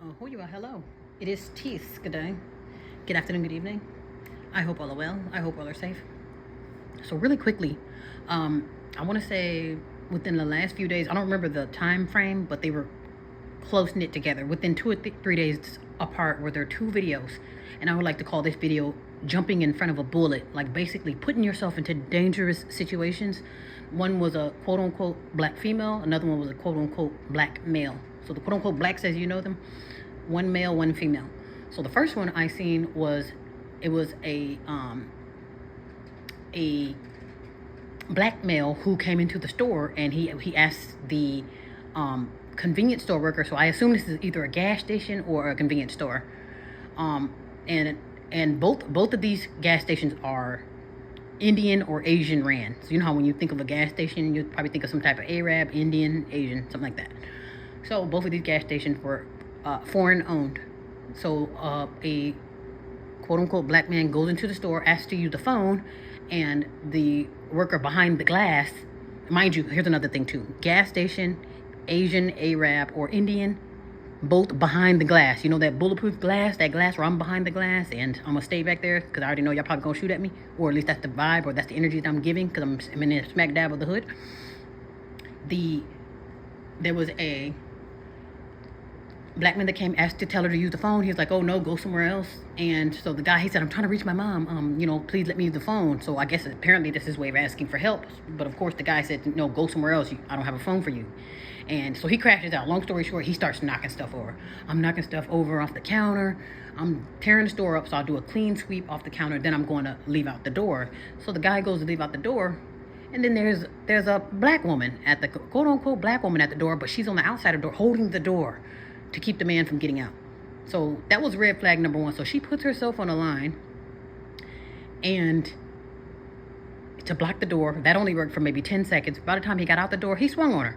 Who you are? Hello. It is Teeth. Good day. Good afternoon. Good evening. I hope all are well. I hope all are safe. So really quickly, I want to say within the last few days, I don't remember the time frame, but they were close knit together. Within 2 or 3 days apart, were there two videos, and I would like to call this video "Jumping in Front of a Bullet," like basically putting yourself into dangerous situations. One was a quote unquote black female, another one was a quote unquote black male. So the quote unquote blacks, as you know them, one male, one female. So the first one I seen was it was a black male who came into the store, and he asked the convenience store worker. So I assume this is either a gas station or a convenience store. And both of these gas stations are Indian or Asian ran. So you know how when you think of a gas station, you probably think of some type of Arab, Indian, Asian, something like that. So both of these gas stations were foreign owned. So a quote unquote black man goes into the store, asks to use the phone, and the worker behind the glass, mind you, here's another thing too: gas station, Asian, Arab, or Indian, both behind the glass. You know that bulletproof glass, that glass where I'm behind the glass and I'm gonna stay back there because I already know y'all probably gonna shoot at me, or at least that's the vibe, or that's the energy that I'm giving because I'm in the smack dab of the hood. There was a black man that came, asked to tell her to use the phone. He was like, "Oh no, go somewhere else." And so the guy, he said, "I'm trying to reach my mom. Please let me use the phone." So I guess apparently this is his way of asking for help. But of course the guy said, "No, go somewhere else. I don't have a phone for you." And so he crashes out. Long story short, he starts knocking stuff over. I'm knocking stuff over off the counter. I'm tearing the store up. So I'll do a clean sweep off the counter. Then I'm going to leave out the door. So the guy goes to leave out the door. And then there's a black woman at the quote unquote black woman at the door, but she's on the outside of the door holding the door to keep the man from getting out. So that was red flag number one. So she puts herself on a line and to block the door. That only worked for maybe 10 seconds. By the time he got out the door, he swung on her,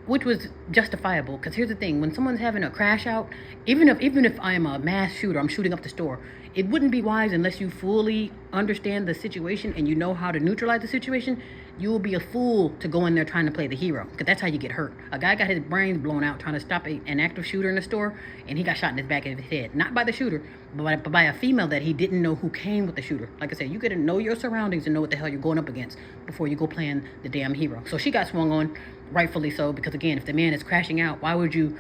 which was justifiable. Because here's the thing: when someone's having a crash out, even if I am a mass shooter, I'm shooting up the store, it wouldn't be wise unless you fully understand the situation and you know how to neutralize the situation. You will be a fool to go in there trying to play the hero, because that's how you get hurt. A guy got his brains blown out trying to stop an active shooter in the store, and he got shot in his back of his head. Not by the shooter, but by a female that he didn't know who came with the shooter. Like I said, you got to know your surroundings and know what the hell you're going up against before you go playing the damn hero. So she got swung on, rightfully so, because again, if the man is crashing out, why would you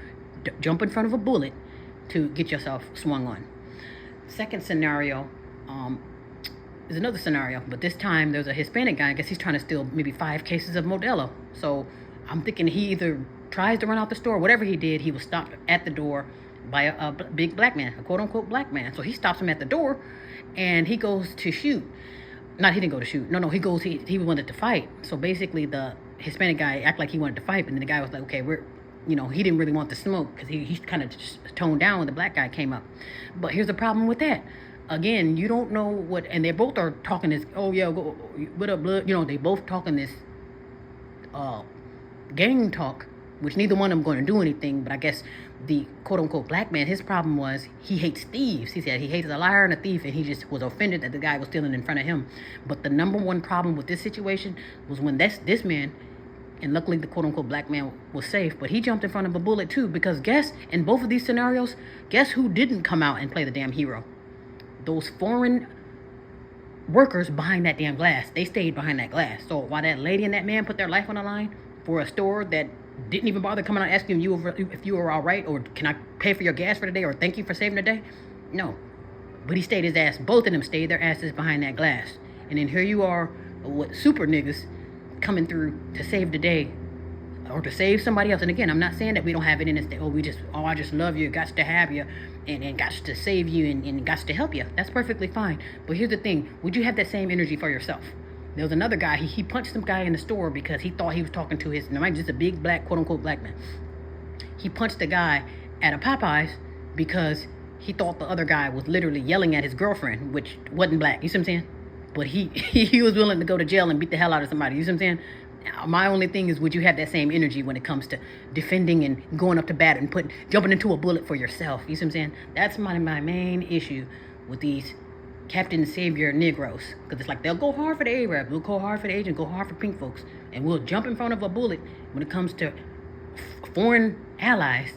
jump in front of a bullet to get yourself swung on? Second scenario is another scenario, but this time there's a Hispanic guy. I guess he's trying to steal maybe 5 cases of Modelo. So I'm thinking he either tries to run out the store, whatever he did, he was stopped at the door by a big black man, a quote unquote black man. So he stops him at the door and he goes to shoot. Not, he didn't go to shoot. No, he wanted to fight. So basically the Hispanic guy acted like he wanted to fight, and then the guy was like, okay, he didn't really want the smoke because he kind of just toned down when the black guy came up. But here's the problem with that. Again, you don't know what, and they both are talking this, "Oh yeah, go, what up, blood?" They both talking this gang talk, which neither one of them going to do anything. But I guess the quote unquote black man, his problem was he hates thieves. He said he hates a liar and a thief, and he just was offended that the guy was stealing in front of him. But the number one problem with this situation was when this man, and luckily the quote unquote black man was safe, but he jumped in front of a bullet too, because in both of these scenarios, guess who didn't come out and play the damn hero? Those foreign workers behind that damn glass. They stayed behind that glass. So while that lady and that man put their life on the line for a store that didn't even bother coming out asking you if you were all right, or can I pay for your gas for the day, or thank you for saving the day, no. But he stayed his ass. Both of them stayed their asses behind that glass. And then here you are, what super niggas coming through to save the day, or to save somebody else. And again, I'm not saying that we don't have it in us that, I just love you, got to have you, and got to save you, and got to help you. That's perfectly fine. But here's the thing: would you have that same energy for yourself? There was another guy, he punched some guy in the store because he thought he was talking to just a big black, quote unquote black man. He punched the guy at a Popeyes because he thought the other guy was literally yelling at his girlfriend, which wasn't black. You see what I'm saying? But he was willing to go to jail and beat the hell out of somebody. You see what I'm saying? My only thing is, would you have that same energy when it comes to defending and going up to bat and jumping into a bullet for yourself? You see what I'm saying? That's my main issue with these Captain Savior Negroes. Because it's like they'll go hard for the Arab, we'll go hard for the Asian, go hard for pink folks. And we'll jump in front of a bullet when it comes to foreign allies.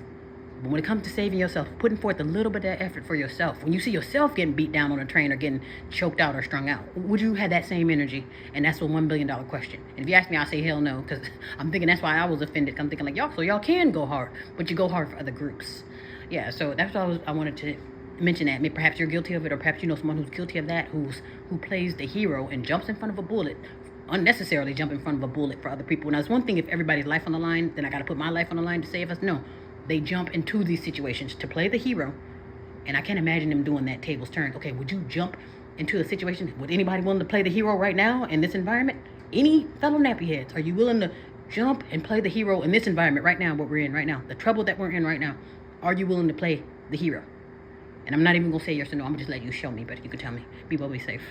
But when it comes to saving yourself, putting forth a little bit of effort for yourself, when you see yourself getting beat down on a train or getting choked out or strung out, would you have that same energy? And that's a $1 billion question. And if you ask me, I'll say hell no, because I'm thinking that's why I was offended. I'm thinking like, y'all, so y'all can go hard, but you go hard for other groups. Yeah, so that's what I wanted to mention that. Maybe perhaps you're guilty of it, or perhaps you know someone who's guilty of that, who plays the hero and jumps in front of a bullet, unnecessarily jump in front of a bullet for other people. Now, it's one thing if everybody's life on the line, then I got to put my life on the line to save us. No, they jump into these situations to play the hero, and I can't imagine them doing that tables turned. Okay, would you jump into a situation? Would anybody willing to play the hero right now in this environment? Any fellow nappy heads, are you willing to jump and play the hero in this environment right now, what we're in right now, the trouble that we're in right now? Are you willing to play the hero? And I'm not even gonna say yes or no. I'm just letting you show me, but you can tell me. Be well, be safe.